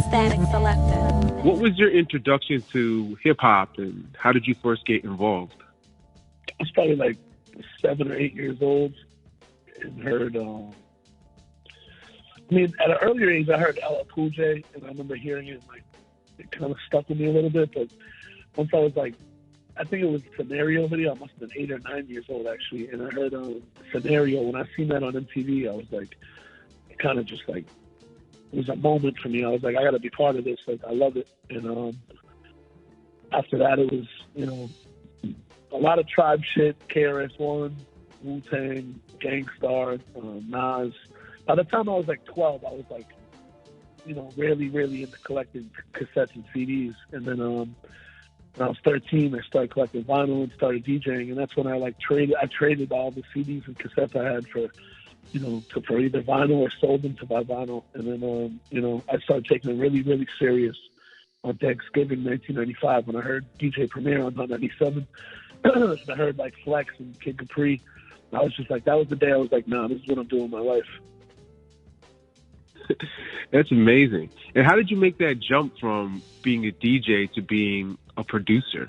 Statik Selektah. What was your introduction to hip-hop, and how did you first get involved? I was probably like 7 or 8 years old and heard, at an earlier age, I heard LL Cool J, and I remember hearing it, and like, it kind of stuck with me a little bit, but once I was like, I think it was a Scenario video, I must have been 8 or 9 years old, actually, and I heard Scenario. When I seen that on MTV, I was like, it kind of just like, it was a moment for me. I was like, I got to be part of this. Like, I love it. And after that, it was, a lot of Tribe shit, KRS-One, Wu-Tang, Gangstar, Nas. By the time I was like 12, I was like, really, really into collecting cassettes and CDs. And then when I was 13, I started collecting vinyl and started DJing. And that's when I traded all the CDs and cassettes I had for either vinyl or sold them to buy vinyl. And then, I started taking it really, really serious on Thanksgiving 1995 when I heard DJ Premier on Hot 97. I heard like Flex and Kid Capri. I was just like, that was the day I was like, nah, this is what I'm doing in my life. That's amazing. And how did you make that jump from being a DJ to being a producer?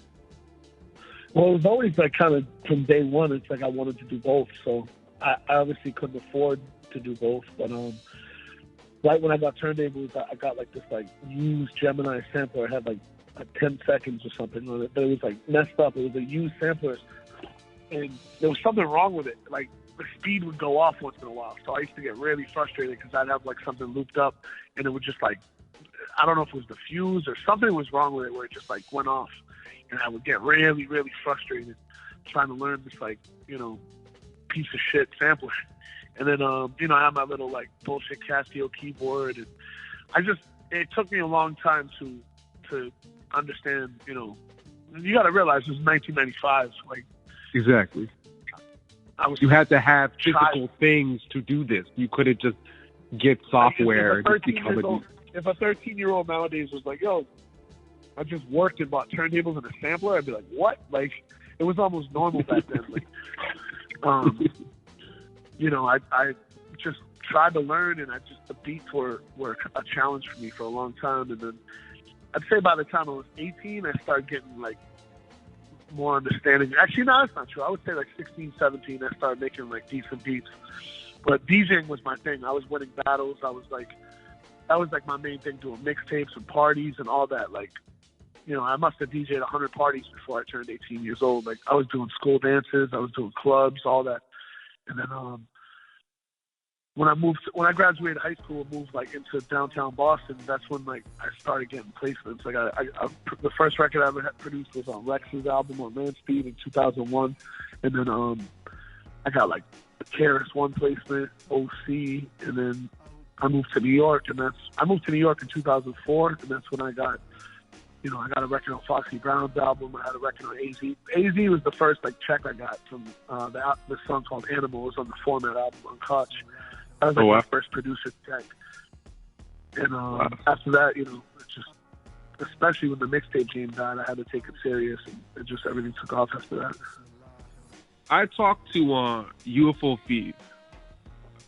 Well, it was always like kind of from day one, it's like I wanted to do both. So I obviously couldn't afford to do both. But right when I got turntables, I got like this like used Gemini sampler. It had like 10 seconds or something on it, but it was like messed up. It was a used sampler, and there was something wrong with it. Like the speed would go off once in a while, so I used to get really frustrated because I'd have like something looped up, and it would just like, I don't know if it was the fuse or something was wrong with it where it just like went off, and I would get really, really frustrated trying to learn this like piece of shit sampler. And then I had my little like bullshit Casio keyboard, and it took me a long time to understand, you got to realize this is 1995. Like, exactly. You had to have physical things to do this. You couldn't just get software. Like if a 13-year-old nowadays was like, yo, I just worked and bought turntables and a sampler, I'd be like, what? Like, it was almost normal back then. Like, I just tried to learn, and the beats were a challenge for me for a long time. And then I'd say by the time I was 18, I started getting like more understanding. Actually, no, that's not true. I would say like 16, 17, I started making like decent beats. But DJing was my thing. I was winning battles. That was like my main thing, doing mixtapes and parties and all that. Like, I must have DJed 100 parties before I turned 18 years old. Like, I was doing school dances, I was doing clubs, all that. And then when I graduated high school and moved like into downtown Boston, that's when like I started getting placements. Like the first record I ever had produced was on Lex's album on Man Speed in 2001, and then I got like a KRS-One placement, OC, and then I moved to New York, and I moved to New York in 2004, and that's when I got I got a record on Foxy Brown's album. I had a record on AZ. AZ was the first like check I got from the song called Animal. It was on the Format album on Koch. That was like my first producer check. And after that, it's just, especially when the mixtape game died, I had to take it serious, and it just everything took off after that. I talked to UFO Feed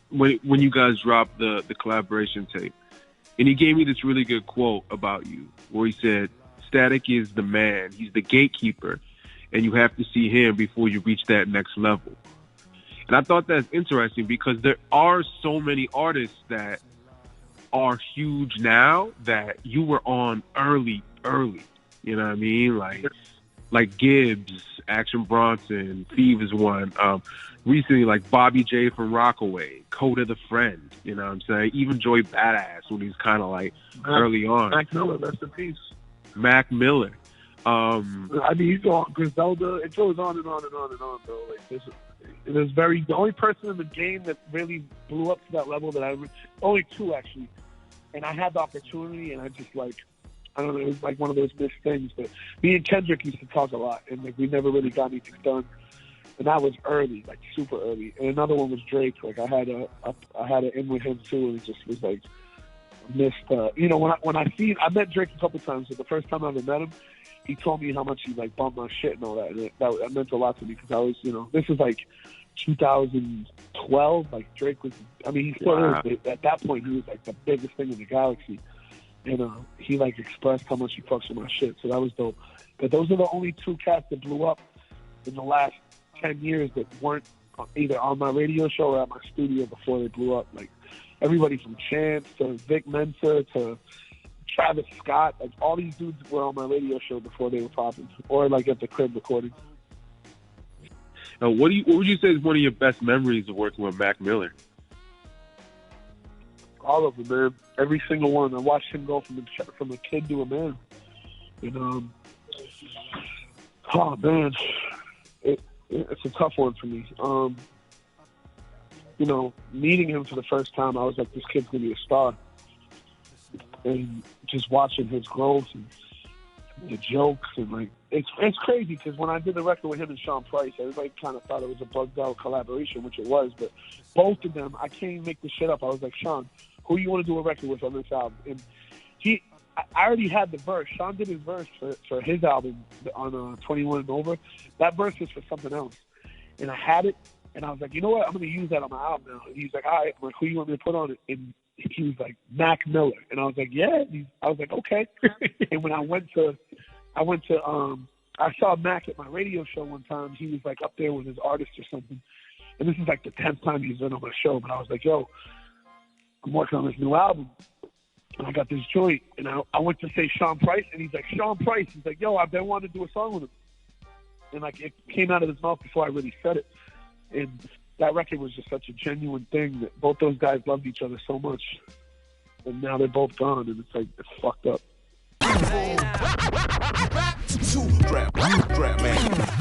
when you guys dropped the collaboration tape, and he gave me this really good quote about you, where he said, Statik is the man. He's the gatekeeper, and you have to see him before you reach that next level. And I thought that's interesting because there are so many artists that are huge now that you were on early. You know what I mean? Like Gibbs, Action Bronson, Thieve is one. Recently, like Bobby J from Rockaway, Coda the Friend, you know what I'm saying? Even Joy Badass when he's kind of like early on. Mac Miller, rest in peace. Mac Miller. He's on Griselda. It goes on and on and on and on, bro. Like the only person in the game that really blew up to that level only two actually, and I had the opportunity, and I just like, I don't know, it was like one of those missed things. But me and Kendrick used to talk a lot, and like we never really got anything done. And that was early, like super early. And another one was Drake. Like I had an in with him too, and it just was like missed. When I met Drake a couple times, but the first time I ever met him, he told me how much he like bumped my shit and all that. And that meant a lot to me because I was, this is like 2012. Like Drake was, I mean, he still Wow. is, but at that point he was like the biggest thing in the galaxy. And he like expressed how much he fucks with my shit, so that was dope. But those are the only two cats that blew up in the last 10 years that weren't either on my radio show or at my studio before they blew up. Like everybody from Chance to Vic Mensa to Travis Scott, like all these dudes were on my radio show before they were popping, or like at the crib recording. Now, what would you say is one of your best memories of working with Mac Miller? All of them, man. Every single one. I watched him go from a kid to a man. And oh man, it's a tough one for me. You know, meeting him for the first time, I was like, this kid's gonna be a star. And just watching his growth and the jokes and like it's crazy because when I did the record with him and Sean Price, everybody kind of thought it was a bugged out collaboration, which it was. But both of them, I can't even make this shit up. I was like, Sean, who you want to do a record with on this album? And I already had the verse. Sean did his verse for his album on 21 and Over. That verse was for something else, and I had it, and I was like, you know what? I'm going to use that on my album now. And he's like, all right. I'm like, who you want me to put on it? And he was like, Mac Miller, and I was like, yeah. I was like, okay. And when I saw Mac at my radio show one time. He was like up there with his artist or something, and this is like the 10th time he's been on my show. But I was like, yo, I'm working on this new album, and I got this joint, and I went to say Sean Price, and he's like, Sean Price. He's like, yo, I've been wanting to do a song with him, and like it came out of his mouth before I really said it, and that record was just such a genuine thing that both those guys loved each other so much, and now they're both gone, and it's like it's fucked up. Trap man.